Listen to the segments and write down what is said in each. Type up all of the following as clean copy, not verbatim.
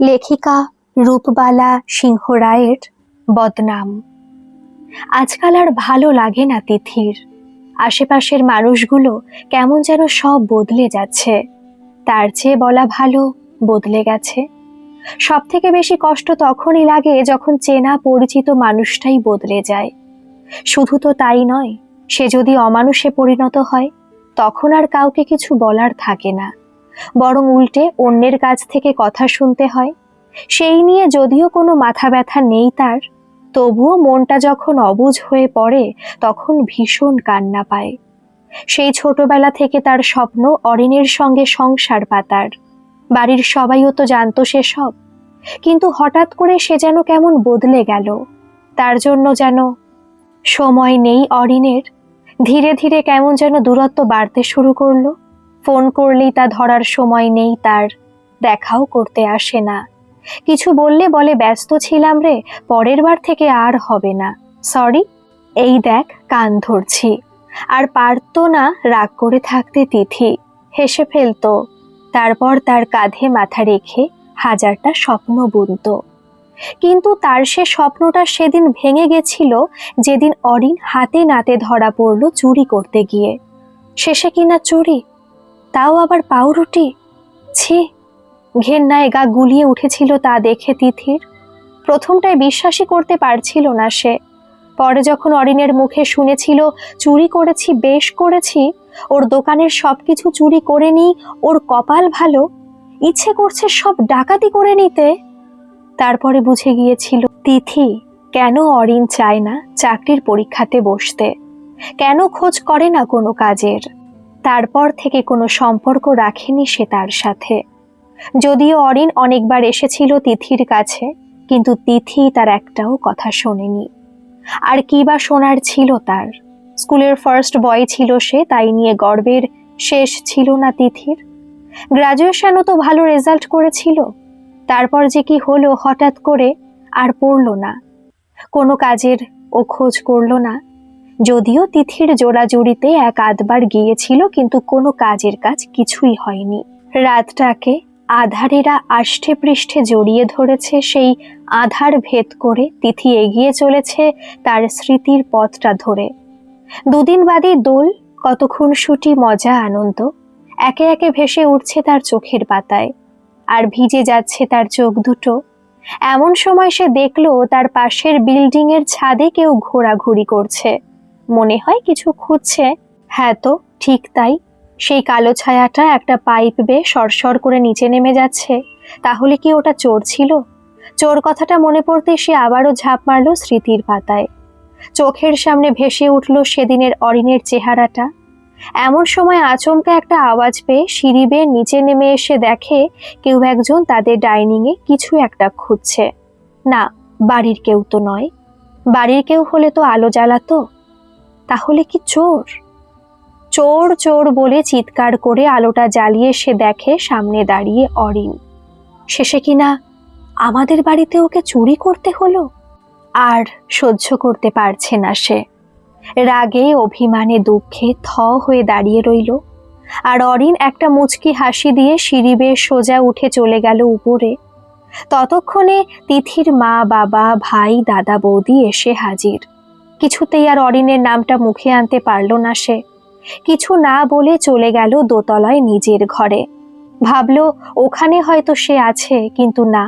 লেখিকা রূপবালা সিংহ রায়ের বদনাম। আজকাল আর ভালো লাগে না তিথির। আশেপাশের মানুষগুলো কেমন যেন সব বদলে যাচ্ছে। তার চেয়ে বলা ভালো বদলে গেছে। সব থেকে বেশি কষ্ট তখনই লাগে যখন চেনা পরিচিত মানুষটাই বদলে যায়। শুধু তো তাই নয়, সে যদি অমানুষে পরিণত হয় তখন আর কাউকে কিছু বলার থাকে না, বরং উল্টে অন্যের কাছ থেকে কথা শুনতে হয়। সেই নিয়ে যদিও কোনো মাথা ব্যথা নেই তার, তবুও মনটা যখন অবুঝ হয়ে পড়ে তখন ভীষণ কান্না পায়। সেই ছোটবেলা থেকে তার স্বপ্ন অরিনের সঙ্গে সংসার পাতার। বাড়ির সবাইও তো জানতো সেসব, কিন্তু হঠাৎ করে সে যেন কেমন বদলে গেল। তার জন্য যেন সময় নেই অরিনের। ধীরে ধীরে কেমন যেন দূরত্ব বাড়তে শুরু করলো। ফোন করলেই তা ধরার সময় নেই তার, দেখাও করতে আসে না। কিছু বললে বলে ব্যস্ত ছিলাম রে, পরের বার থেকে আর হবে না, সরি। এই দেখ কান ধরছি। আর পারতো না রাগ করে থাকতে তিথি, হেসে ফেলতো। তারপর তার কাঁধে মাথা রেখে হাজারটা স্বপ্ন বুনত। কিন্তু তার সে স্বপ্নটা সেদিন ভেঙে গেছিল যেদিন অরিন হাতে নাতে ধরা পড়ল চুরি করতে গিয়ে। শেষে কিনা চুরি, তাও আবার পাউরুটি। ছি, ঘেন্নায় গা গুলিয়ে উঠেছিল তা দেখে তিথির। প্রথমটায় বিশ্বাসই করতে পারছিল না সে। পরে যখন অরিনের মুখে শুনেছিল চুরি করেছি, বেশ করেছি, ওর দোকানের সবকিছু চুরি করে নি, ওর কপাল ভালো, ইচ্ছে করছে সব ডাকাতি করে নিতে, তারপরে বুঝে গিয়েছিল তিথি কেন অরিন চায় না চাকরির পরীক্ষাতে বসতে, কেন খোঁজ করে না কোনো কাজের। তারপর থেকে কোনো সম্পর্ক রাখেনি সে তার সাথে। যদিও অরিন অনেকবার এসেছিল তিথির কাছে, কিন্তু তিথি তার একটাও কথা শোনেনি। আর কি বা শোনার ছিল তার? স্কুলের ফার্স্ট বয় ছিল সে, তাই নিয়ে গর্বের শেষ ছিল না তিথির। গ্রাজুয়েশনও তো ভালো রেজাল্ট করেছিল। তারপর যে কি হলো হঠাৎ করে, আর পড়লো না কোনো কাজের, ও খোঁজ করলো না। যদিও তিথির জোড়াজুড়িতে এক আধবার গিয়েছিল, কিন্তু কোনো কাজের কাজ কিছুই হয়নি। রাতটাকে আধারেরা আষ্টে পৃষ্ঠে জড়িয়ে ধরেছে, সেই আধার ভেদ করে তিথি এগিয়ে চলেছে তার স্মৃতির পথটা ধরে। দুদিন বাদে দোল, কত খুনসুটি, মজা, আনন্দ একে একে ভেসে উঠছে তার চোখের পাতায়, আর ভিজে যাচ্ছে তার চোখ দুটো। এমন সময় সে দেখলো তার পাশের বিল্ডিং এর ছাদে কেউ ঘোরাঘুরি করছে। মনে হয় কিছু খুঁজছে। হ্যাঁ তো ঠিক তাই, সেই কালো ছায়াটা একটা পাইপ বেয়ে সরসর করে নিচে নেমে যাচ্ছে। তাহলে কি ওটা চোর ছিল? চোর কথাটা মনে পড়তে সে আবারও ঝাঁপ মারল স্মৃতির পাতায়। চোখের সামনে ভেসে উঠল সেদিনের অরিনের চেহারাটা। এমন সময় আচমকা একটা আওয়াজ পেয়ে সিঁড়ি বেয়ে নিচে নেমে এসে দেখে কেউ একজন তাদের ডাইনিং এ কিছু একটা খুঁজছে। না, বাড়ির কেউ তো নয়। বাড়ির কেউ হলে তো আলো জ্বালাতো। তাহলে কি চোর? চোর চোর বলে চিৎকার করে আলোটা জ্বালিয়ে সে দেখে সামনে দাঁড়িয়ে অরিন। শেষে কিনা আমাদের বাড়িতে ওকে চুরি করতে হলো। আর সহ্য করতে পারছে না সে। রাগে, অভিমানে, দুঃখে থ হয়ে দাঁড়িয়ে রইল। আর অরিন একটা মুচকি হাসি দিয়ে সিঁড়ি বেয়ে সোজা উঠে চলে গেল উপরে। ততক্ষণে তিথির মা, বাবা, ভাই, দাদা, বৌদি এসে হাজির। কিছুতেই আর অরিনের নামটা মুখে আনতে পারল না সে। কিছু না বলে চলে গেল দোতলায় নিজের ঘরে। ভাবল ওখানে হয়তো সে আছে, কিন্তু না।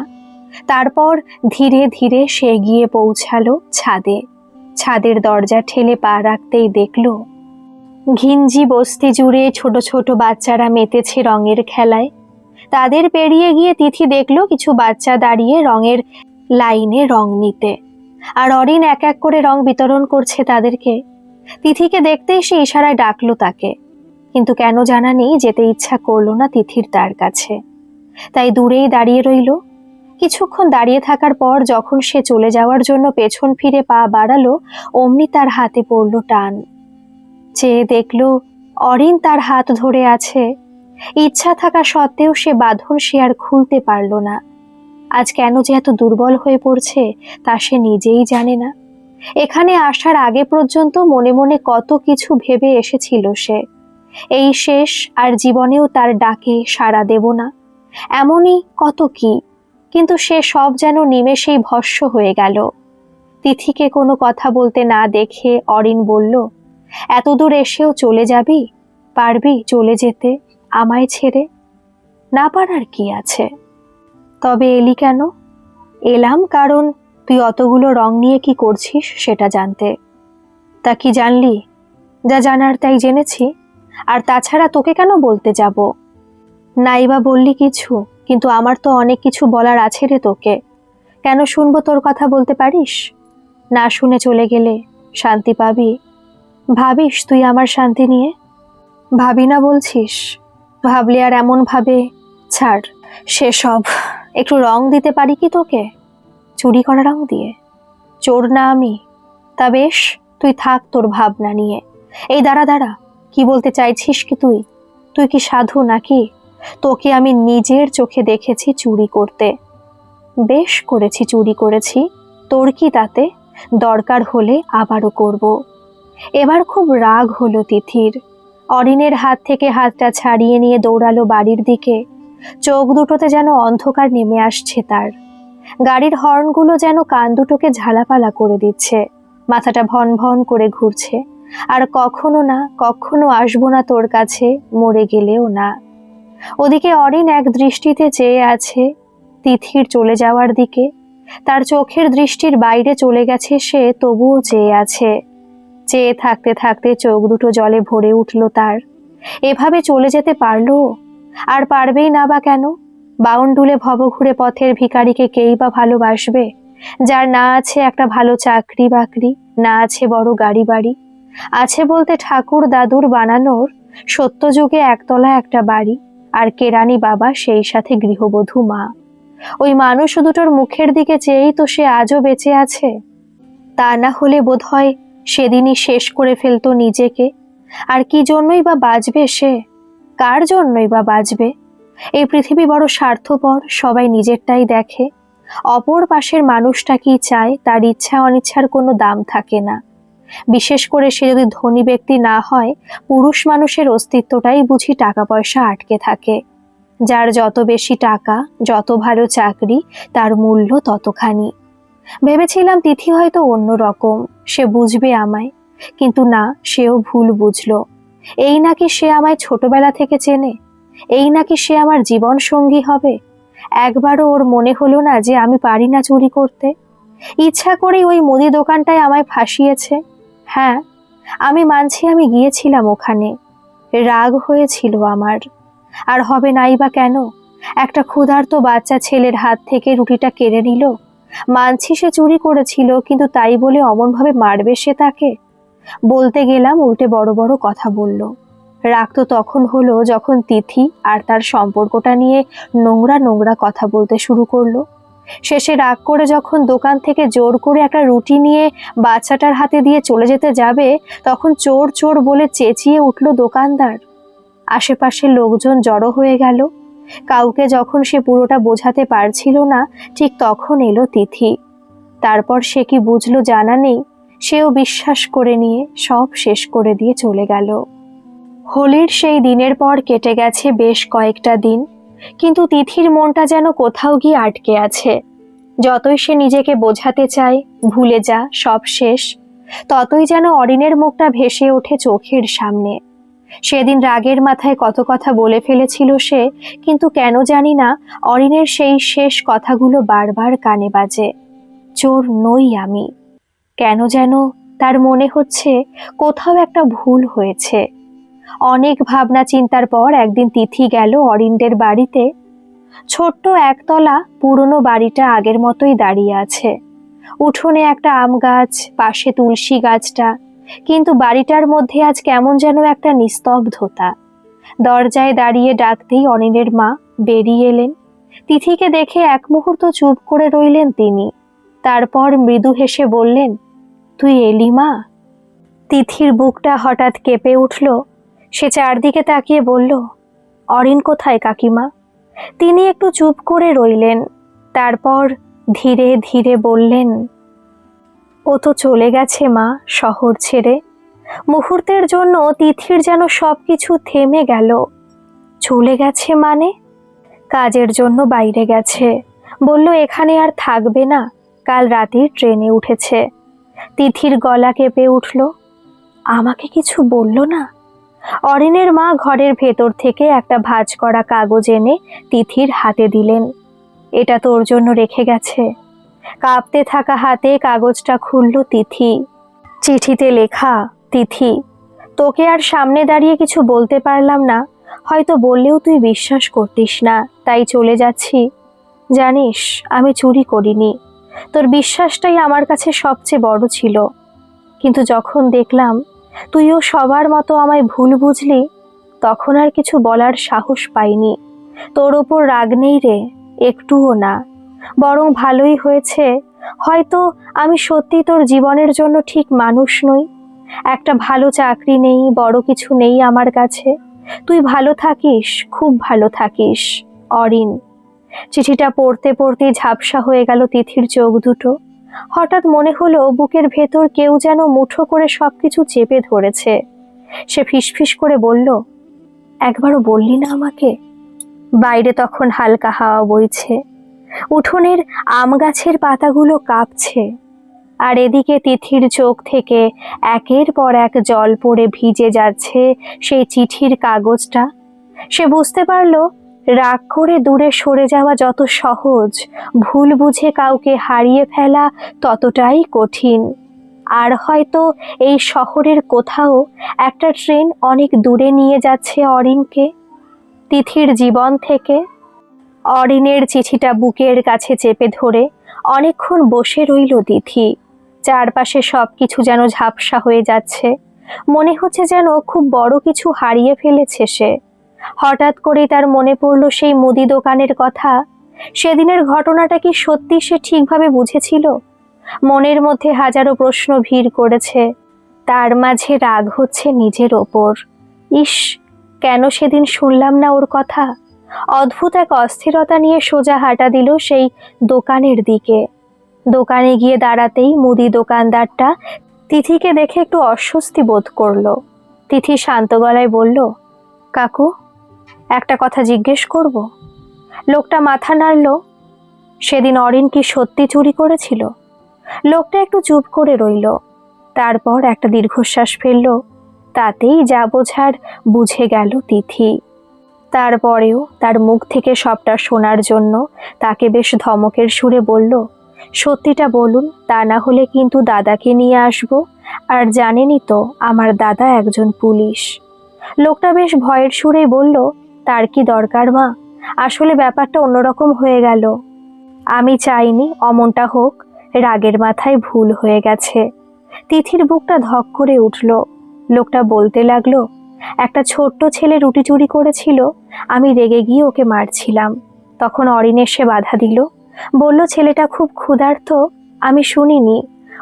তারপর ধীরে ধীরে সে গিয়ে পৌঁছালো ছাদে। ছাদের দরজা ঠেলে পা রাখতেই দেখল ঘিঞ্জি বস্তি জুড়ে ছোট ছোট বাচ্চারা মেতেছে রঙের খেলায়। তাদের পেরিয়ে গিয়ে তিথি দেখল কিছু বাচ্চা দাঁড়িয়ে রঙের লাইনে রং নিতে, আর অরিন এক এক করে রং বিতরণ করছে তাদেরকে। তিথিকে দেখতেই সে ইশারায় ডাকলো তাকে, কিন্তু কেন জানা নেই যেতে ইচ্ছা করলো না তিথির তার কাছে। তাই দূরেই দাঁড়িয়ে রইল। কিছুক্ষণ দাঁড়িয়ে থাকার পর যখন সে চলে যাওয়ার জন্য পেছন ফিরে পা বাড়ালো, অমনি তার হাতে পড়ল টান। চেয়ে দেখল অরিন তার হাত ধরে আছে। ইচ্ছা থাকা সত্ত্বেও সে বাঁধন সে আর খুলতে পারল না। আজ কেন যে এত দুর্বল হয়ে পড়ছে তা সে নিজেই জানে না। এখানে আসার আগে পর্যন্ত মনে মনে কত কিছু ভেবে এসেছিল সে। এই শেষ, আর জীবনেও তার ডাকে সাড়া দেব না, এমনই কত কি। কিন্তু সে সব যেন নিমেষেই ভস্ম হয়ে গেল। তিথিকে কোনো কথা বলতে না দেখে অরিন বলল, এতদূর এসেও চলে যাবি? পারবি চলে যেতে আমায় ছেড়ে? না পারার কি আছে? তবে এলি কেন? এলাম কারণ তুই অতগুলো রং নিয়ে কি করছিস সেটা জানতে। তা কি জানলি? যা জানার তাই জেনেছি। আর তাছাড়া তোকে কেন বলতে যাব? নাইবা বললি কিছু, কিন্তু আমার তো অনেক কিছু বলার আছে রে তোকে। কেন শুনবো তোর কথা? বলতে পারিস? না শুনে চলে গেলে শান্তি পাবি? ভাবিস তুই আমার শান্তি নিয়ে? ভাবি না বলছিস? ভাবলে আর এমন ভাবে ছাড় সেসব। একটু রং দিতে পারি কি তোকে? চুরি করা রং দিয়ে? চোর না আমি। তা বেশ, তুই থাক তোর ভাবনা নিয়ে। এই দাঁড়া দাঁড়া, কি বলতে চাইছিস কি তুই? তুই কি সাধু নাকি? তোকে আমি নিজের চোখে দেখেছি চুরি করতে। বেশ করেছি, চুরি করেছি। তোর কি তাতে? দরকার হলে আবারও করব। এবার খুব রাগ হলো তিথির। অরিনের হাত থেকে হাতটা ছাড়িয়ে নিয়ে দৌড়ালো বাড়ির দিকে। চোখ দুটোতে যেন অন্ধকার নেমে আসছে তার। গাড়ির হর্নগুলো যেন কান দুটোকে ঝালাপালা করে দিচ্ছে। মাথাটা ভন ভন করে ঘুরছে। আর কখনো না, কখনো আসবো না তোর কাছে, মরে গেলেও না। ওদিকে অরিন এক দৃষ্টিতে চেয়ে আছে তিথির চলে যাওয়ার দিকে। তার চোখের দৃষ্টির বাইরে চলে গেছে সে, তবুও চেয়ে আছে। চেয়ে থাকতে থাকতে চোখ দুটো জলে ভরে উঠল তার। এভাবে চলে যেতে পারলো? আর পারবেই না বা কেন? বাউন্ডুলে ভবঘুরে পথের ভিখারিকে কেই বা ভালোবাসবে, যার না আছে একটা ভালো চাকরি বাকরি, না আছে বড় গাড়ি বাড়ি। আছে বলতে ঠাকুর দাদুর বানানোর সত্যযুগে একতলা একটা বাড়ি, আর কেরানি বাবা, সেই সাথে গৃহবধূ মা। ওই মানুষ দুটোর মুখের দিকে চেয়েই তো সে আজও বেঁচে আছে। তা না হলে বোধহয় সেদিনই শেষ করে ফেলতো নিজেকে। আর কি জন্যই বা বাঁচবে সে? কার জন্যই বা বাঁচবে? এই পৃথিবী বড় স্বার্থপর, সবাই নিজেরটাই দেখে। অপর পাশের মানুষটা কি চায় তার ইচ্ছা অনিচ্ছার কোনো দাম থাকে না। বিশেষ করে সে যদি ধনী ব্যক্তি না হয়, পুরুষ মানুষের অস্তিত্বটাই বুঝি টাকা পয়সা আটকে থাকে। যার যত বেশি টাকা, যত ভালো চাকরি, তার মূল্য ততখানি। ভেবেছিলাম তিথি হয়তো অন্য রকম, সে বুঝবে আমায়, কিন্তু না, সেও ভুল বুঝলো। এই নাকি সে আমায় ছোটবেলা থেকে চেনে? এই নাকি সে আমার জীবন সঙ্গী হবে? একবারও ওর মনে হলো না যে আমি পারি না চুরি করতে? ইচ্ছা করেই ওই মুদি দোকানটায় আমায় ফাঁসিয়েছে। হ্যাঁ, আমি মানছি আমি গিয়েছিলাম ওখানে। রাগ হয়েছিল আমার। আর হবে নাই বা কেন? একটা ক্ষুধার্ত বাচ্চা ছেলের হাত থেকে রুটিটা কেড়ে নিল। মানছি সে চুরি করেছিল, কিন্তু তাই বলে অমনভাবে মারবে সে তাকে? বলতে গেলাম উল্টে বড় বড় কথা বলল। রাগ তো তখন হলো যখন তিথি আর তার সম্পর্কটা নিয়ে নোংরা নোংরা কথা বলতে শুরু করলো। শেষে রাগ করে যখন দোকান থেকে জোর করে একটা রুটি নিয়ে বাচ্চাটার হাতে দিয়ে চলে যেতে যাবে, তখন চোর চোর বলে চেঁচিয়ে উঠল দোকানদার। আশেপাশের লোকজন জড়ো হয়ে গেল। কাউকে যখন সে পুরোটা বোঝাতে পারছিল না, ঠিক তখন এলো তিথি। তারপর সে কি বুঝলো জানা নেই, সেও বিশ্বাস করে নিয়ে সব শেষ করে দিয়ে চলে গেল। হোলির সেই দিনের পর কেটে গেছে বেশ কয়েকটা দিন, কিন্তু তিথির মনটা যেন কোথাও গিয়ে আটকে আছে। যতই সে নিজেকে বোঝাতে চায় ভুলে যা, সব শেষ, ততই যেন অরিনের মুখটা ভেসে ওঠে চোখের সামনে। সেদিন রাগের মাথায় কত কথা বলে ফেলেছিল সে, কিন্তু কেন জানি না অরিনের সেই শেষ কথাগুলো বারবার কানে বাজে। চোর নই আমি। কেন যেন তার মনে হচ্ছে কোথাও একটা ভুল হয়েছে। অনেক ভাবনা চিন্তার পর একদিন তিথি গেল অরিনদের বাড়িতে। ছোট্ট একতলা পুরনো বাড়িটা আগের মতোই দাঁড়িয়ে আছে। উঠোনে একটা আম গাছ, পাশে তুলসী গাছটা, কিন্তু বাড়িটার মধ্যে আজ কেমন যেন একটা নিস্তব্ধতা। দরজায় দাঁড়িয়ে ডাকতেই অনিলের মা বেরিয়ে এলেন। তিথিকে দেখে এক মুহূর্ত চুপ করে রইলেন তিনি। তারপর মৃদু হেসে বললেন, তুই এলি মা? তিথির বুকটা হঠাৎ কেঁপে উঠল। সে চারদিকে তাকিয়ে বলল, অরিন কোথায় কাকিমা? তিনি একটু চুপ করে রইলেন। তারপর ধীরে ধীরে বললেন, ও তো চলে গেছে মা, শহর ছেড়ে। মুহূর্তের জন্য তিথির যেন সবকিছু থেমে গেল। চলে গেছে মানে? কাজের জন্য বাইরে গেছে, বলল এখানে আর থাকবে না, কাল রাতের ট্রেনে উঠেছে। তিথির গলা কেঁপে উঠল। আমাকে কিছু বলল না? অরিনের মা ঘরের ভেতর থেকে একটা ভাঁজ করা কাগজ এনে তিথির হাতে দিলেন। এটা তোর জন্য রেখে গেছে। কাঁপতে থাকা হাতে কাগজটা খুলল তিথি। চিঠিতে লেখা, তিথি, তোকে আর সামনে দাঁড়িয়ে কিছু বলতে পারলাম না, হয়তো বললেও তুই বিশ্বাস করতিস না, তাই চলে যাচ্ছি। জানিস আমি চুরি করিনি, তোর বিশ্বাসটাই আমার কাছে সবচেয়ে বড় ছিল। কিন্তু যখন দেখলাম তুইও সবার মতো আমায় ভুল বুঝলি, তখন আর কিছু বলার সাহস পাইনি। তোর ওপর রাগ নেই রে, একটুও না, বরং ভালোই হয়েছে। হয়তো আমি সত্যি তোর জীবনের জন্য ঠিক মানুষ নই। একটা ভালো চাকরি নেই, বড় কিছু নেই আমার কাছে। তুই ভালো থাকিস, খুব ভালো থাকিস, অরিন। চিঠিটা পড়তে পড়তে ঝাপসা হয়ে গেল তিথির চোখ দুটো। হঠাৎ মনে হলো বুকের ভেতর কেউ যেন মুঠো করে সবকিছু চেপে ধরেছে। সে ফিসফিস করে বলল, একবারও বললি না আমাকে? বাইরে তখন হালকা হাওয়া বইছে, উঠোনের আম গাছের পাতাগুলো কাঁপছে, আর এদিকে তিথির চোখ থেকে একের পর এক জল পড়ে ভিজে যাচ্ছে সেই চিঠির কাগজটা। সে বুঝতে পারল রাগ করে দূরে সরে যাওয়া যত সহজ, ভুল বুঝে কাউকে হারিয়ে ফেলা ততটাই কঠিন। আর হয়তো এই শহরের কোথাও একটা ট্রেন অনেক দূরে নিয়ে যাচ্ছে অরিনকে, তিথির জীবন থেকে। অরিনের চিঠিটা বুকের কাছে চেপে ধরে অনেকক্ষণ বসে রইল তিথি। চারপাশে সবকিছু যেন ঝাপসা হয়ে যাচ্ছে, মনে হচ্ছে যেন খুব বড় কিছু হারিয়ে ফেলেছে সে। হঠাৎ করেই তার মনে পড়ল সেই মুদি দোকানের কথা। সেদিনের ঘটনাটা কি সত্যি সে ঠিকভাবে বুঝেছিল? মনের মধ্যে হাজারো প্রশ্ন ভিড় করেছে, তার মাঝে রাগ হচ্ছে নিজের ওপর। ইস, কেন সেদিন শুনলাম না ওর কথা। অদ্ভুত এক অস্থিরতা নিয়ে সোজা হাঁটা দিল সেই দোকানের দিকে। দোকানে গিয়ে দাঁড়াতেই মুদি দোকানদারটা তিথিকে দেখে একটু অস্বস্তি বোধ করলো। তিথি শান্ত গলায় বলল, কাকু, একটা কথা জিজ্ঞেস করব? লোকটা মাথা নাড়ল। সেদিন অরিন কি সত্যি চুরি করেছিল? লোকটা একটু চুপ করে রইল, তারপর একটা দীর্ঘশ্বাস ফেলল। তাতেই যা বোঝার বুঝে গেল তিথি। তারপরেও তার মুখ থেকে সবটা শোনার জন্য তাকে বেশ ধমকের সুরে বলল, সত্যিটা বলুন, তা না হলে কিন্তু দাদাকে নিয়ে আসবো। আর জানেনই তো আমার দাদা একজন পুলিশ। লোকটা বেশ ভয়ের সুরেই বলল, তার কি দরকার মা, আসলে ব্যাপারটা অন্যরকম হয়ে গেল। আমি চাইনি অমনটা হোক, রাগের মাথায় ভুল হয়ে গেছে। তিথির বুকটা ধক করে উঠল। লোকটা বলতে লাগলো, একটা ছোট্ট ছেলে রুটি চুরি করেছিল, আমি রেগে গিয়ে ওকে মারছিলাম। তখন অরিন এসে বাধা দিল, বলল ছেলেটা খুব ক্ষুধার্ত। আমি শুনিনি,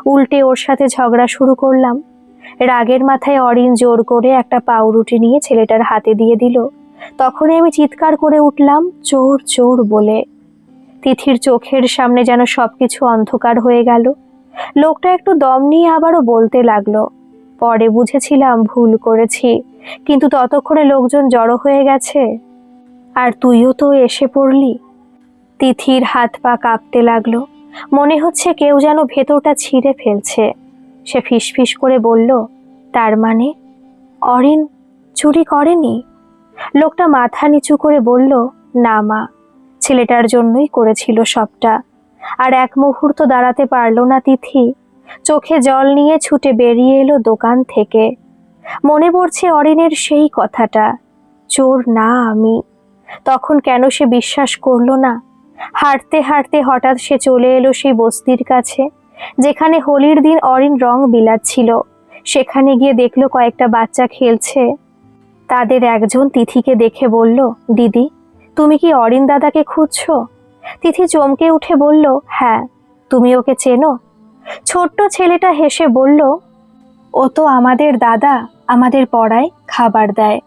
উল্টে ওর সাথে ঝগড়া শুরু করলাম। রাগের মাথায় অরিন জোর করে একটা পাউরুটি নিয়ে ছেলেটার হাতে দিয়ে দিল। তখনই আমি চিৎকার করে উঠলাম, চোর চোর বলে। তিথির চোখের সামনে যেন সবকিছু অন্ধকার হয়ে গেল। লোকটা একটু দম নিয়ে আবারও বলতে লাগলো, পরে বুঝেছিলাম ভুল করেছি, কিন্তু ততক্ষণে লোকজন জড়ো হয়ে গেছে, আর তুইও তো এসে পড়লি। তিথির হাত পা কাঁপতে লাগলো, মনে হচ্ছে কেউ যেন ভেতরটা ছিঁড়ে ফেলছে। সে ফিসফিস করে বলল, তার মানে অরিন চুরি করেনি? লোকটা মাথা নিচু করে বলল, না মা, ছেলেটার জন্যই করেছিল সবটা। আর এক মুহূর্ত দাঁড়াতে পারল না তিথি, চোখে জল নিয়ে ছুটে বেরিয়ে এলো দোকান থেকে। মনে পড়ছে অরিনের সেই কথাটা, চোর না আমি। তখন কেন সে বিশ্বাস করলো না? হাঁটতে হাঁটতে হঠাৎ সে চলে এলো সেই বস্তির কাছে, যেখানে হোলির দিন অরিন রং বিলাচ্ছিল। সেখানে গিয়ে দেখলো কয়েকটা বাচ্চা খেলছে। তাদের একজন তিথিকে দেখে বলল, দিদি, তুমি কি অরিন দাদাকে খুঁজছো? তিথি চমকে উঠে বলল, হ্যাঁ। তুমি ওকে চেনো? ছোট্ট ছেলেটা হেসে বলল, ও তো আমাদের দাদা, আমাদের পড়ায়, খাবার দেয়।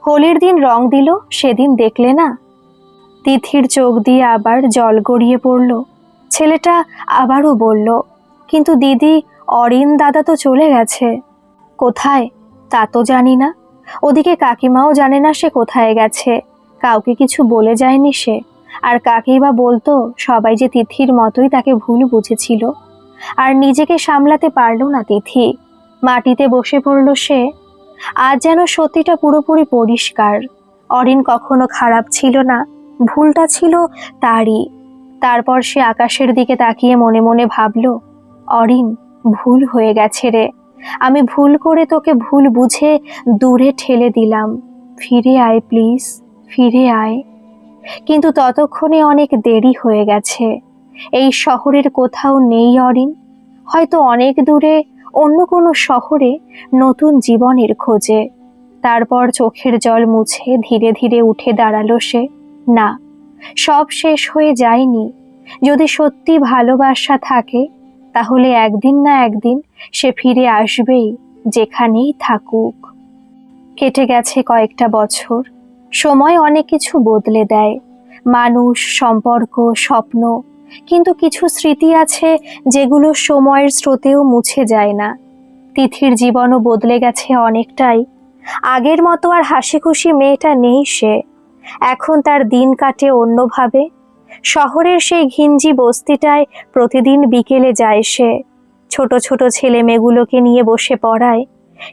হোলির দিন রং দিল, সেদিন দেখলে না? তিথির চোখ দিয়ে আবার জল গড়িয়ে পড়ল। ছেলেটা আবারও বলল, কিন্তু দিদি, অরিন দাদা তো চলে গেছে। কোথায় তা তো জানি না, ওদিকে কাকিমাও জানে না সে কোথায় গেছে। কাউকে কিছু বলে যায়নি সে। আর কাকেই বা বলতো সবাই যে তিথির মতোই তাকে ভুল বুঝেছিল। আর নিজেকে সামলাতে পারল না তিথি, মাটিতে বসে পড়ল সে। আজ যেন সত্যিটা পুরোপুরি পরিষ্কার, অরিন কখনো খারাপ ছিল না, ভুলটা ছিল তারই। তারপর সে আকাশের দিকে তাকিয়ে মনে মনে ভাবল, অরিন, ভুল হয়ে গেছে রে, আমি ভুল করে তোকে ভুল বুঝে দূরে ঠেলে দিলাম। ফিরে আয় প্লিজ, ফিরে আয়। কিন্তু ততক্ষণে অনেক দেরি হয়ে গেছে। এই শহরের কোথাও নেই অরিন, হয়তো অনেক দূরে অন্য কোনো শহরে নতুন জীবনের খোঁজে। তারপর চোখের জল মুছে ধীরে ধীরে উঠে দাঁড়ালো সে। না, সব শেষ হয়ে যায়নি। যদি সত্যি ভালোবাসা থাকে তাহলে একদিন না একদিন সে ফিরে আসবেই, যেখানেই থাকুক। কেটে গেছে কয়েকটা বছর। সময় অনেক কিছু বদলে দেয়, মানুষ, সম্পর্ক, স্বপ্ন। কিন্তু কিছু স্মৃতি আছে যেগুলো সময়ের স্রোতেও মুছে যায় না। তিথির জীবনও বদলে গেছে অনেকটাই। আগের মতো আর হাসি খুশি মেয়েটা নেই সে। এখন তার দিন কাটে অন্যভাবে। শহরের সেই ঘিঞ্জি বস্তিটায় প্রতিদিন বিকেলে যায় সে। ছোট ছোট ছেলে মেয়েগুলোকে নিয়ে বসে পড়ায়।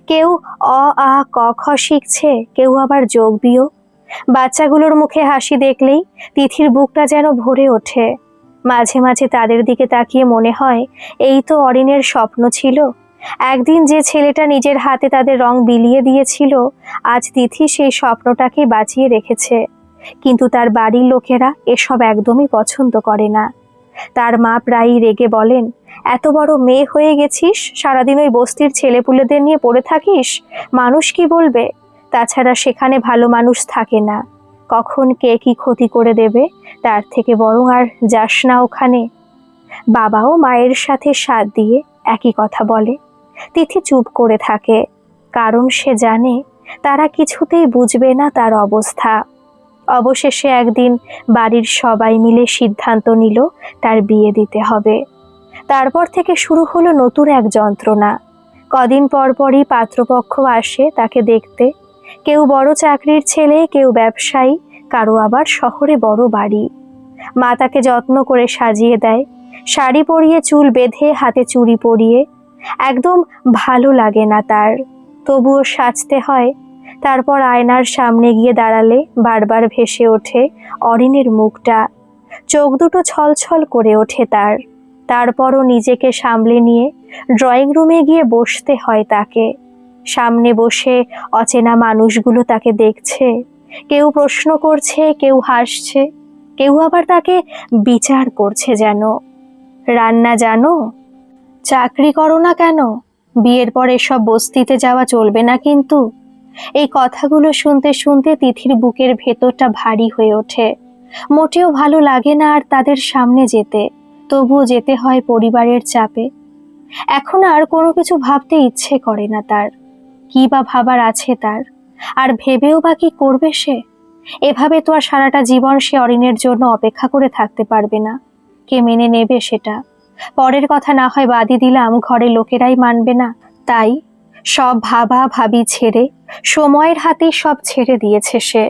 কেউ অ আ ক খ শিখছে, কেউ আবার যোগ বিয়োগ। বাচ্চাগুলোর মুখে হাসি দেখলেই তিথির বুকটা যেন ভরে ওঠে। মাঝে মাঝে তাদের দিকে তাকিয়ে মনে হয়, এই তো অরিনের স্বপ্ন ছিল। একদিন যে ছেলেটা নিজের হাতে তাদের রং বিলিয়ে দিয়েছিল, আজ তিথি সেই স্বপ্নটাকে বাঁচিয়ে রেখেছে। কিন্তু তার বাড়ির লোকেরা এসব একদমই পছন্দ করে না। তার মা প্রায়ই রেগে বলেন, এত বড় মেয়ে হয়ে গেছিস, সারাদিন ওই বস্তির ছেলেপুলেদের নিয়ে পড়ে থাকিস, মানুষ কি বলবে? তাছাড়া সেখানে ভালো মানুষ থাকে না, কখন কে কি ক্ষতি করে দেবে, তার থেকে বরং আর যাস না ওখানে। বাবাও মায়ের সাথে সাথ দিয়ে একই কথা বলে। তিথি চুপ করে থাকে, কারণ সে জানে তারা কিছুতেই বুঝবে না তার অবস্থা। অবশেষে একদিন বাড়ির সবাই মিলে সিদ্ধান্ত নিল তার বিয়ে দিতে হবে। তারপর থেকে শুরু হলো নতুন এক যন্ত্রণা। কদিন পর পরই পাত্রপক্ষ আসে তাকে দেখতে। কেউ বড় চাকরির ছেলে, কেউ ব্যবসায়ী, কারো আবার শহরে বড় বাড়ি। মা তাকে যত্ন করে সাজিয়ে দেয়, শাড়ি পরিয়ে, চুল বেঁধে, হাতে চুড়ি পরিয়ে। একদম ভালো লাগে না তার, তবুও সাজতে হয়। তারপর আয়নার সামনে গিয়ে দাঁড়ালে বারবার ভেসে ওঠে অরিনের মুখটা। চোখ দুটো ছলছল করে ওঠে তার। তারপরও নিজেকে সামলে নিয়ে ড্রয়িং রুমে গিয়ে বসতে হয় তাকে। সামনে বসে অচেনা মানুষগুলো তাকে দেখছে, কেউ প্রশ্ন করছে, কেউ হাসছে, কেউ আবার তাকে বিচার করছে যেন। রান্না জানো? চাকরি করো না কেন? বিয়ের পর এসব বস্তিতে যাওয়া চলবে না কিন্তু। এই কথাগুলো শুনতে শুনতে তিথির বুকের ভেতরটা ভারী হয়ে ওঠে। মোটেও ভালো লাগে না আর তাদের সামনে যেতে, তবুও যেতে হয় পরিবারের চাপে। এখন আর কোনো কিছু ভাবতে ইচ্ছে করে না তার। কি বা ভাবার আছে তার? আর ভেবেও বা কি করবে সে? এভাবে তো আর সারাটা জীবন সে অরিনের জন্য অপেক্ষা করে থাকতে পারবে না। কে মেনে নেবে সেটা? পরের কথা না হয় বাদই দিলাম, ঘরের লোকেরাই মানবে না। তাই সব ভাবা ভাবি ছেড়ে সময়ের হাতে সব ছেড়ে দিয়েছে সে।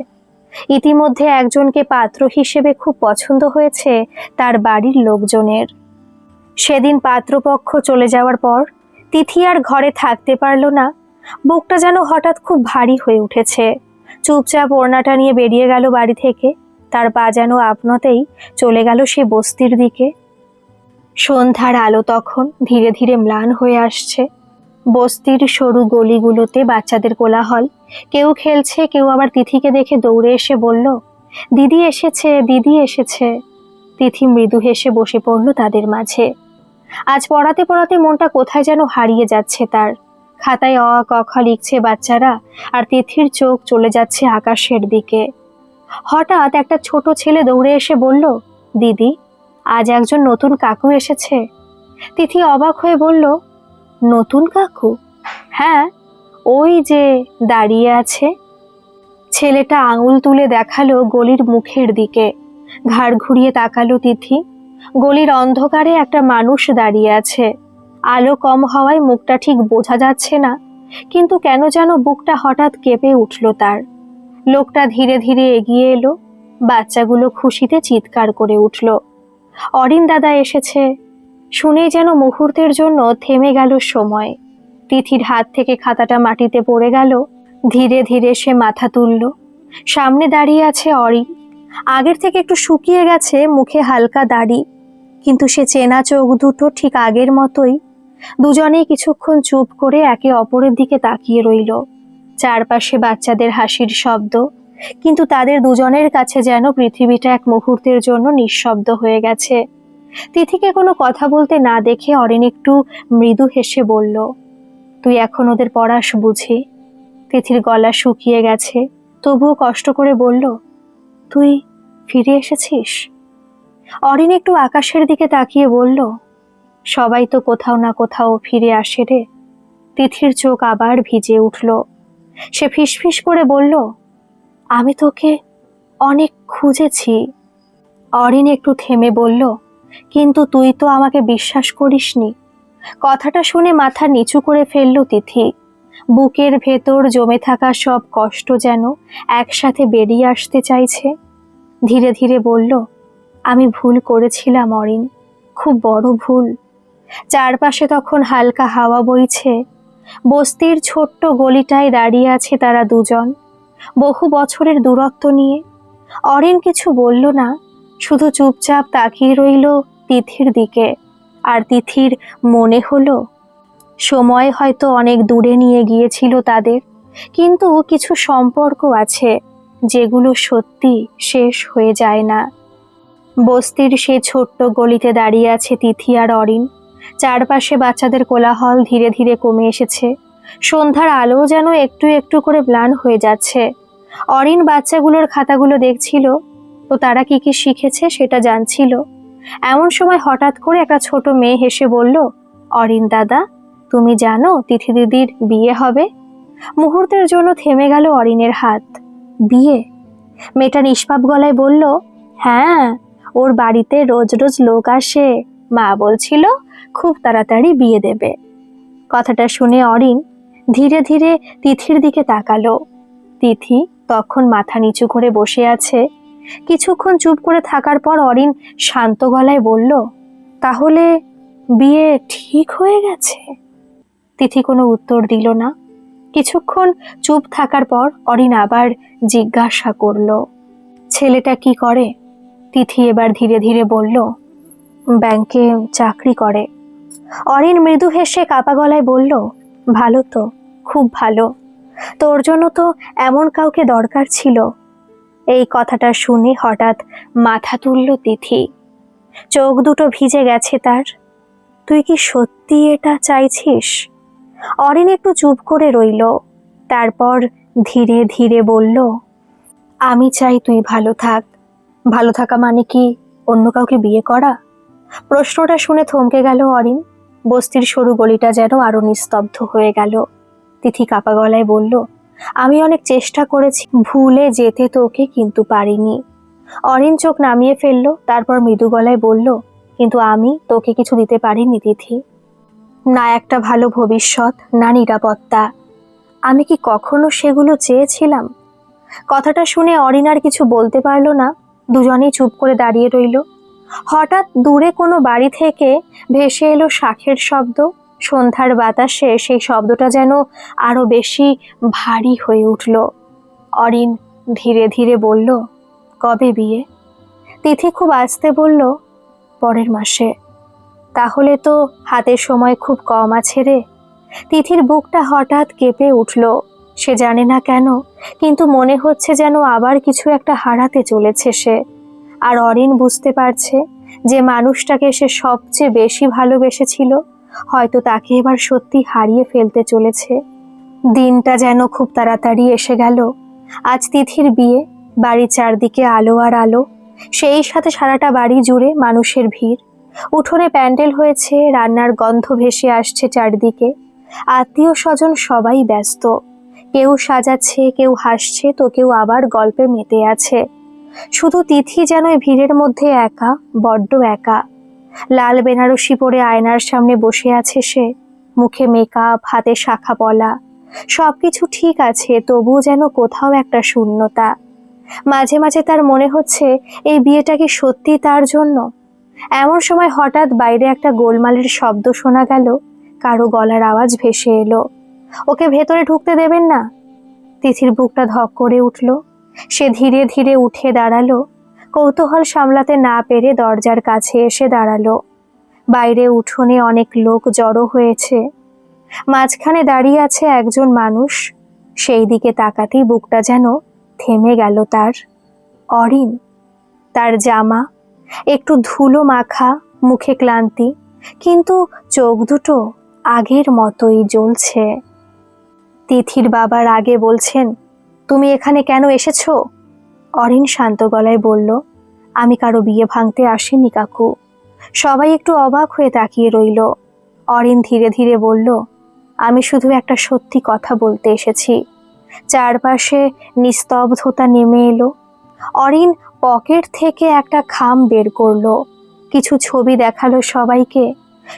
ইতিমধ্যে একজনকে পাত্র হিসেবে খুব পছন্দ হয়েছে তার বাড়ির লোকজনের। সেদিন পাত্রপক্ষ চলে যাওয়ার পর তিথি আর ঘরে থাকতে পারল না। বুকটা যেন হঠাৎ খুব ভারী হয়ে উঠেছে। চুপচাপ ওড়নাটা নিয়ে বেরিয়ে গেল বাড়ি থেকে। তার পা যেন আপনাতেই চলে গেল সে বস্তির দিকে। সন্ধ্যার আলো তখন ধীরে ধীরে ম্লান হয়ে আসছে। বস্তির সরু গলিগুলোতে বাচ্চাদের কোলাহল। কেউ খেলছে, কেউ আবার তিথিকে দেখে দৌড়ে এসে বলল, দিদি এসেছে, দিদি এসেছে। তিথি মৃদু হেসে বসে পড়ল তাদের মাঝে। আজ পড়াতে পড়াতে মনটা কোথায় যেন হারিয়ে যাচ্ছে তার। খাতায় অ আ ক খ লিখছে বাচ্চারা, আর তিথির চোখ চলে যাচ্ছে আকাশের দিকে। হঠাৎ একটা ছোট ছেলে দৌড়ে এসে বলল, দিদি, আজ একজন নতুন কাকু এসেছে। তিথি অবাক হয়ে বলল, নতুন কাকু? হ্যাঁ, ওই যে দাঁড়িয়ে আছে। ছেলেটা আঙুল তুলে দেখালো গলির মুখের দিকে। ঘাড় ঘুরিয়ে তাকালো তিথি। গলির অন্ধকারে একটা মানুষ দাঁড়িয়ে আছে। আলো কম হওয়ায় মুখটা ঠিক বোঝা যাচ্ছে না, কিন্তু কেন যেন বুকটা হঠাৎ কেঁপে উঠল তার। লোকটা ধীরে ধীরে এগিয়ে এলো। বাচ্চাগুলো খুশিতে চিৎকার করে উঠল। অরিন দাদা এসেছে শুনেই যেন মুহূর্তের জন্য থেমে গেল সময়। তিথির হাত থেকে খাতাটা মাটিতে পড়ে গেল। ধীরে ধীরে সে মাথা তুলল। সামনে দাঁড়িয়ে আছে অরিন। আগের থেকে একটু শুকিয়ে গেছে, মুখে হালকা দাড়ি, কিন্তু সে চেনা চোখ দুটো ঠিক আগের মতোই। দুজনেই কিছুক্ষণ চুপ করে একে অপরের দিকে তাকিয়ে রইল। চারপাশে বাচ্চাদের হাসির শব্দ, কিন্তু তাদের দুজনের কাছে যেন পৃথিবীটা এক মুহূর্তের জন্য নিঃশব্দ হয়ে গেছে। তিথিকে কোনো কথা বলতে না দেখে অরিন একটু মৃদু হেসে বলল, তুই এখন ওদের পড়াস বুঝি? তিথির গলা শুকিয়ে গেছে, তবুও কষ্ট করে বলল, তুই ফিরে এসেছিস? অরিন একটু আকাশের দিকে তাকিয়ে বলল, সবাই তো কোথাও না কোথাও ফিরে আসে রে। তিথির চোখ আবার ভিজে উঠল। সে ফিসফিস করে বলল, আমি তোকে অনেক খুঁজেছি। অরিন একটু থেমে বলল, কিন্তু তুই তো আমাকে বিশ্বাস করিসনি। কথাটা শুনে মাথা নিচু করে ফেলল তিথি। বুকের ভেতর জমে থাকা সব কষ্ট যেন একসাথে বেরিয়ে আসতে চাইছে। ধীরে ধীরে বলল, আমি ভুল করেছিলাম অরিন, খুব বড় ভুল। চারপাশে তখন হালকা হাওয়া বইছে। বস্তির ছোট্ট গলিটায় দাঁড়িয়ে আছে তারা দুজন, বহু বছরের দূরত্ব নিয়ে। অরিন কিছু বলল না, শুধু চুপচাপ তাকিয়ে রইল তিথির দিকে। আর তিথির মনে হলো সময় হয়তো অনেক দূরে নিয়ে গিয়েছিল তাদের, কিন্তু কিছু সম্পর্ক আছে যেগুলো সত্যি শেষ হয়ে যায় না। বস্তির সে ছোট্ট গলিতে দাঁড়িয়ে আছে তিথি আর অরিন। চারপাশে বাচ্চাদের কোলাহল ধীরে ধীরে কমে এসেছে। সন্ধ্যার আলো যেন একটু একটু করে ম্লান হয়ে যাচ্ছে। অরিন বাচ্চাগুলোর খাতাগুলো দেখছিল, তো তারা কি কি শিখেছে সেটা জানছিল। এমন সময় হঠাৎ করে একটা ছোট মেয়ে হেসে বলল, অরিন দাদা, তুমি জানো তিথি দিদির বিয়ে হবে? মুহূর্তের জন্য থেমে গেল অরিনের হাত। বিয়ে? মেয়েটা নিষ্পাপ গলায় বলল, হ্যাঁ, ওর বাড়িতে রোজ রোজ লোক আসে, মা বলছিল খুব তাড়াতাড়ি বিয়ে দেবে। কথাটা শুনে অরিন ধীরে ধীরে তিথির দিকে তাকালো। তিথি তখন মাথা নিচু করে বসে আছে। কিছুক্ষণ চুপ করে থাকার পর অরিন শান্ত গলায় বলল, তাহলে বিয়ে ঠিক হয়ে গেছে? তিথি কোনো উত্তর দিল না। কিছুক্ষণ চুপ থাকার পর অরিন আবার জিজ্ঞাসা করল, ছেলেটা কি করে? তিথি এবার ধীরে ধীরে বলল, ব্যাংকে চাকরি করে। অরিন মৃদু হেসে কাপা গলায় বলল, ভালো তো, খুব ভালো। তোর জন্য তো এমন কাউকে দরকার ছিল। এই কথাটা শুনে হঠাৎ মাথা তুলল তিথি। চোখ দুটো ভিজে গেছে তার। তুই কি সত্যি এটা চাইছিস? অরিন একটু চুপ করে রইল, তারপর ধীরে ধীরে বলল, আমি চাই তুই ভালো থাক। ভালো থাকা মানে কি অন্য কাউকে বিয়ে করা? প্রশ্নটা শুনে থমকে গেল অরিন। বস্তির সরু গলিটা যেন আরো নিস্তব্ধ হয়ে গেল। তিথি কাপা গলায় বলল, আমি অনেক চেষ্টা করেছি ভুলে যেতে তোকে, কিন্তু পারিনি। অরিন চোখ নামিয়ে ফেলল, তারপর মৃদু গলায় বলল, কিন্তু আমি তোকে কিছু দিতে পারিনি তিথি। না একটা ভালো ভবিষ্যৎ, না নিরাপত্তা। আমি কি কখনো সেগুলো চেয়েছিলাম? কথাটা শুনে অরিন আর কিছু বলতে পারল না। দুজনেই চুপ করে দাঁড়িয়ে রইল। হঠাৎ দূরে কোনো বাড়ি থেকে ভেসে এলো শাঁখের শব্দ। সন্ধ্যার বাতাসে সেই শব্দটা যেন আরো বেশি ভারী হয়ে উঠল। অরিন ধীরে ধীরে বলল, কবে বিয়ে? তিথি খুব আস্তে বলল, পরের মাসে। তাহলে তো হাতে সময় খুব কম আছে রে। তিথির বুকটা হঠাৎ কেঁপে উঠল। সে জানে না কেন, কিন্তু মনে হচ্ছে যেন আবার কিছু একটা হারাতে চলেছে সে। আর অরিন বুঝতে পারছে যে মানুষটাকে সে সবচেয়ে বেশি ভালোবেসেছিল হয়তো তাকে এবার সত্যি হারিয়ে ফেলতে চলেছে। দিনটা যেন খুব তাড়াতাড়ি এসে গেল। আজ তিথির বিয়ে। বাড়ির চারদিকে আলো আর আলো, সেই সাথে সারাটা বাড়ি জুড়ে মানুষের ভিড়। উঠোনে প্যান্ডেল হয়েছে, রান্নার গন্ধ ভেসে আসছে চারদিকে। আত্মীয় স্বজন সবাই ব্যস্ত, কেউ সাজাচ্ছে, কেউ হাসছে, তো কেউ আবার গল্পে মেতে আছে। শুধু তিথি যেন এই ভিড়ের মধ্যে একা, বড্ড একা। লাল বেনারসি পরে আয়নার সামনে বসে আছে সে। মুখে মেকআপ, হাতে শাখা পলা, সবকিছু ঠিক আছে, তবুও যেন কোথাও একটা শূন্যতা। মাঝে মাঝে তার মনে হচ্ছে এই বিয়েটা কি সত্যি তার জন্য। এমন সময় হঠাৎ বাইরে একটা গোলমালের শব্দ শোনা গেল, কারো গলার আওয়াজ ভেসে এলো, ওকে ভেতরে ঢুকতে দেবেন না। তিথির বুকটা ধক করে উঠল। সে ধীরে ধীরে উঠে দাঁড়ালো, কৌতূহল সামলাতে না পেরে দরজার কাছে এসে দাঁড়ালো। বাইরে উঠোনে অনেক লোক জড়ো হয়েছে, মাঝখানে দাঁড়িয়ে আছে একজন মানুষ। সেই দিকে তাকাতেই বুকটা যেন থেমে গেল তার। অরিন। তার জামা একটু ধুলো মাখা, মুখে ক্লান্তি, কিন্তু চোখ দুটো আগের মতোই জ্বলছে। তিথির বাবা রাগে বলছেন, তুমি এখানে কেন এসেছো? অরিন শান্ত গলায় বলল, আমি কারো বিয়ে ভাঙতে আসিনি কাকু। সবাই একটু অবাক হয়ে তাকিয়ে রইল। অরিন ধীরে ধীরে বলল, আমি শুধু একটা সত্যি কথা বলতে এসেছি। চারপাশে নিস্তব্ধতা নেমে এলো। অরিন পকেট থেকে একটা খাম বের করলো, কিছু ছবি দেখালো সবাইকে।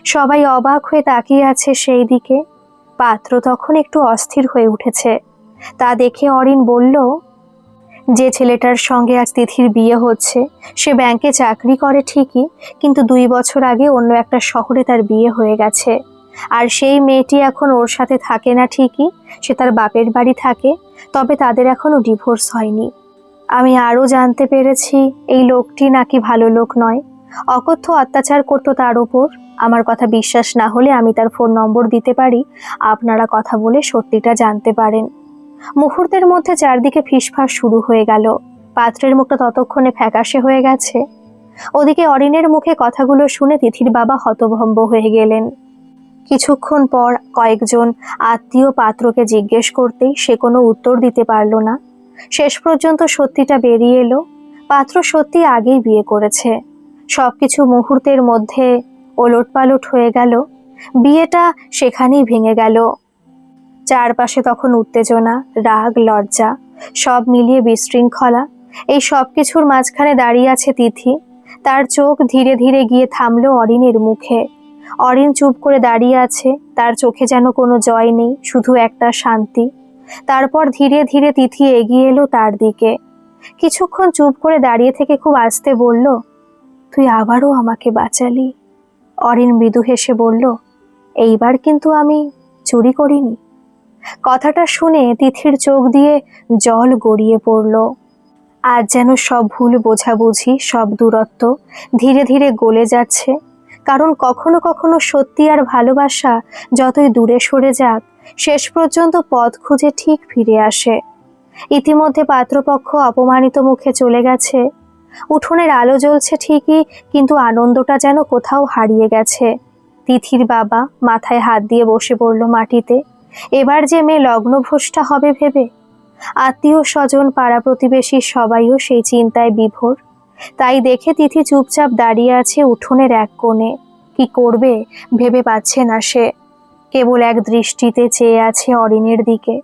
সবাই অবাক হয়ে তাকিয়ে আছে সেই দিকে। পাত্র তখন একটু অস্থির হয়ে উঠেছে। তা দেখে অরিন বলল, যে ছেলেটার সঙ্গে আজ তিথির বিয়ে হচ্ছে সে ব্যাংকে চাকরি করে ঠিকই, কিন্তু 2 বছর আগে অন্য একটা শহরে তার বিয়ে হয়ে গেছে। আর সেই মেয়েটি এখন ওর সাথে থাকে না ঠিকই, সে তার বাপের বাড়ি থাকে, তবে তাদের এখনো ডিভোর্স হয়নি। আমি আরও জানতে পেরেছি এই লোকটি নাকি ভালো লোক নয়, অকথ্য অত্যাচার করতো তার ওপর। আমার কথা বিশ্বাস না হলে আমি তার ফোন নম্বর দিতে পারি, আপনারা কথা বলে সত্যিটা জানতে পারেন। মুহূর্তের মধ্যে চারদিকে ফিসফাস শুরু হয়ে গেল। পাত্রের মুখটা ততক্ষণে ফ্যাকাশে হয়ে গেছে। ওদিকে অরিনের মুখে কথাগুলো শুনে তিথির বাবা হতভম্ব হয়ে গেলেন। কিছুক্ষণ পর কয়েকজন আত্মীয় পাত্রকে জিজ্ঞেস করতেই সে কোনো উত্তর দিতে পারল না। শেষ পর্যন্ত সত্যিটা বেরিয়ে এলো, পাত্র সত্যি আগেই বিয়ে করেছে। সবকিছু মুহূর্তের মধ্যে ওলটপালট হয়ে গেল। বিয়েটা সেখানেই ভেঙে গেল। চারপাশে তখন উত্তেজনা, রাগ, লজ্জা সব মিলিয়ে বিশৃঙ্খলা। এই সব কিছুর মাঝখানে দাঁড়িয়ে আছে তিথি। তার চোখ ধীরে ধীরে গিয়ে থামলো অরিনের মুখে। অরিন চুপ করে দাঁড়িয়ে আছে, তার চোখে যেন কোনো জয় নেই, শুধু একটা শান্তি। তারপর ধীরে ধীরে তিথি এগিয়ে এলো তার দিকে। কিছুক্ষণ চুপ করে দাঁড়িয়ে থেকে খুব আস্তে বলল, তুই আবারও আমাকে বাঁচালি। অরিন মৃদু হেসে বলল, এইবার কিন্তু আমি চুরি করিনি। কথাটা শুনে তিথির চোখ দিয়ে জল গড়িয়ে পড়ল। আজ যেন সব ভুল বোঝাবুঝি, সব দূরত্ব ধীরে ধীরে গলে যাচ্ছে। কারণ কখনো কখনো সত্যি আর ভালোবাসা যতই দূরে সরে যাক, শেষ পর্যন্ত পথ খুঁজে ঠিক ফিরে আসে। ইতিমধ্যে পাত্রপক্ষ অপমানিত মুখে চলে গেছে। উঠোনের আলো জ্বলছে ঠিকই, কিন্তু আনন্দটা যেন কোথাও হারিয়ে গেছে। তিথির বাবা মাথায় হাত দিয়ে বসে পড়ল মাটিতে। এবার যে মেয়ে লগ্নভ্রষ্টা হবে ভেবে। আত্মীয় স্বজন, পাড়া প্রতিবেশী সবাইও সেই চিন্তায় বিভোর। তাই দেখে তিথি চুপচাপ দাঁড়িয়ে আছে উঠোনের এক কোণে। কি করবে ভেবে পাচ্ছে না সে। কেবল এক দৃষ্টিতে চেয়ে আছে অরিনের দিকে।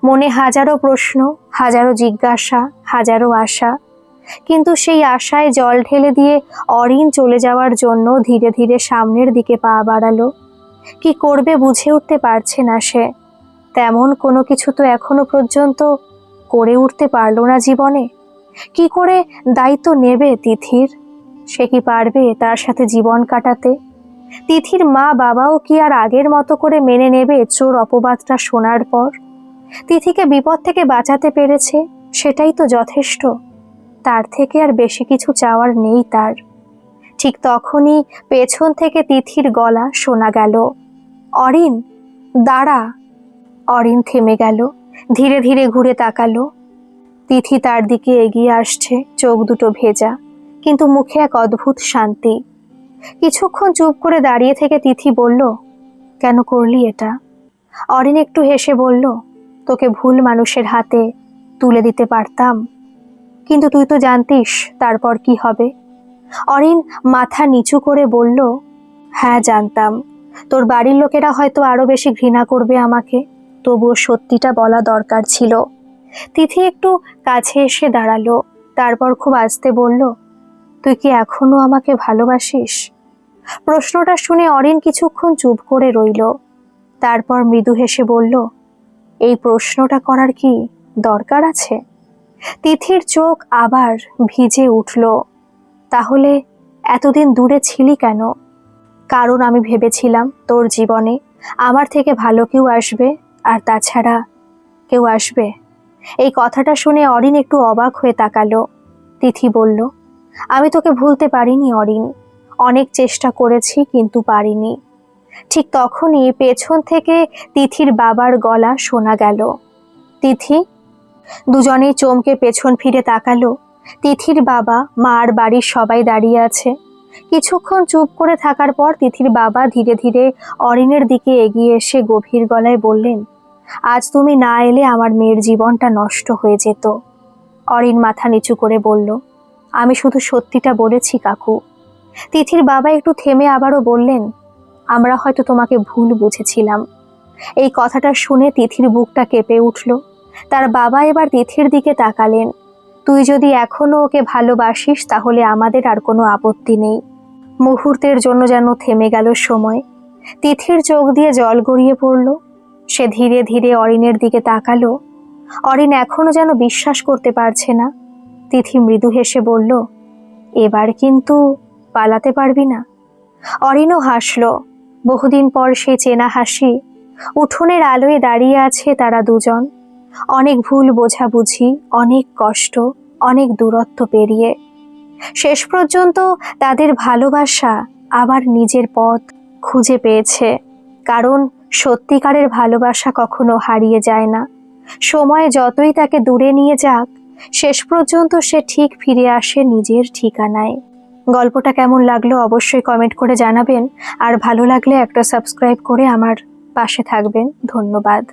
মনে হাজারো প্রশ্ন, হাজারো জিজ্ঞাসা, হাজারো আশা। কিন্তু সেই আশায় জল ঢেলে দিয়ে অরিন চলে যাওয়ার জন্য ধীরে ধীরে সামনের দিকে পা বাড়ালো। কি করবে বুঝে উঠতে পারছে না সে। তেমন কোনো কিছু তো এখনো পর্যন্ত করে উঠতে পারল না জীবনে। কি করে দায়িত্ব নেবে তিথির? সে কি পারবে তার সাথে জীবন কাটাতে? তিথির মা বাবাও কি আর আগের মতো করে মেনে নেবে চোর অপবাদটা শোনার পর? তিথিকে বিপদ থেকে বাঁচাতে পেরেছে, সেটাই তো যথেষ্ট। তার থেকে আর বেশি কিছু চাওয়ার নেই তার। ঠিক তখনই পেছন থেকে তিথির গলা শোনা গেল, অরিন, দাঁড়া। অরিন থেমে গেল, ধীরে ধীরে ঘুরে তাকালো। তিথি তার দিকে এগিয়ে আসছে, চোখ দুটো ভেজা, কিন্তু মুখে এক অদ্ভুত শান্তি। কিছুক্ষণ চুপ করে দাঁড়িয়ে থেকে তিথি বলল, কেন করলি এটা? অরিন একটু হেসে বলল, তোকে ভুল মানুষের হাতে তুলে দিতে পারতাম, কিন্তু তুই তো জানতিস তারপর কি হবে। অরিন মাথা নিচু করে বলল, হ্যাঁ জানতাম। তোর বাড়ির লোকেরা হয়তো আরো বেশি ঘৃণা করবে আমাকে, তবুও সত্যিটা বলা দরকার ছিল। তিথি একটু কাছে এসে দাঁড়ালো, তারপর খুব আস্তে বলল, তুই কি এখনো আমাকে ভালোবাসিস? প্রশ্নটা শুনে অরিন কিছুক্ষণ চুপ করে রইল। তারপর মৃদু হেসে বলল, এই প্রশ্নটা করার কি দরকার আছে? তিথির চোখ আবার ভিজে উঠল। তাহলে এতদিন দূরে ছিলি কেন? কারণ আমি ভেবেছিলাম তোর জীবনে আমার থেকে ভালো কেউ আসবে, আর তাছাড়া কেউ আসবে? এই কথাটা শুনে অরিন একটু অবাক হয়ে তাকালো। তিথি বলল, আমি তোকে ভুলতে পারিনি অরিন, অনেক চেষ্টা করেছি কিন্তু পারিনি। ঠিক তখনই পেছন থেকে তিথির বাবার গলা শোনা গেল, তিথি। দুজনেই চমকে পেছন ফিরে তাকালো। তিথির বাবা, মা আর বাড়ির সবাই দাঁড়িয়ে আছে। কিছুক্ষণ চুপ করে থাকার পর তিথির বাবা ধীরে ধীরে অরিনের দিকে এগিয়ে এসে গভীর গলায় বললেন, আজ তুমি না এলে আমার মেয়ের জীবনটা নষ্ট হয়ে যেত। অরিন মাথা নিচু করে বলল, আমি শুধু সত্যিটা বলেছি কাকু। তিথির বাবা একটু থেমে আবারও বললেন, আমরা হয়তো তোমাকে ভুল বুঝেছিলাম। এই কথাটা শুনে তিথির বুকটা কেঁপে উঠল। তার বাবা এবার তিথির দিকে তাকালেন। তুই যদি এখনো ওকে ভালোবাসিস তাহলে আমাদের আর কোনো আপত্তি নেই। মুহূর্তের জন্য যেন থেমে গেল সময়। তিথির চোখ দিয়ে জল গড়িয়ে পড়ল। সে ধীরে ধীরে অরিনের দিকে তাকালো। অরিন এখনো যেন বিশ্বাস করতে পারছে না। তিথি মৃদু হেসে বলল, এবার কিন্তু পালাতে পারবি না? অরিনও হাসল, বহুদিন পর সে চেনা হাসি। উঠোনের আলোয় দাঁড়িয়ে আছে তারা দুজন, অনেক ভুল বোঝাবুঝি, অনেক কষ্ট, অনেক দূরত্ব পেরিয়ে শেষ পর্যন্ত তাদের ভালোবাসা আবার নিজের পথ খুঁজে পেয়েছে। কারণ সত্যিকারের ভালোবাসা কখনো হারিয়ে যায় না। সময় যতই তাকে দূরে নিয়ে যাক, শেষ পর্যন্ত সে ঠিক ফিরে আসে নিজের ঠিকানায়। গল্পটা কেমন লাগলো অবশ্যই কমেন্ট করে জানাবেন, আর ভালো লাগলে একটা সাবস্ক্রাইব করে আমার পাশে থাকবেন। ধন্যবাদ।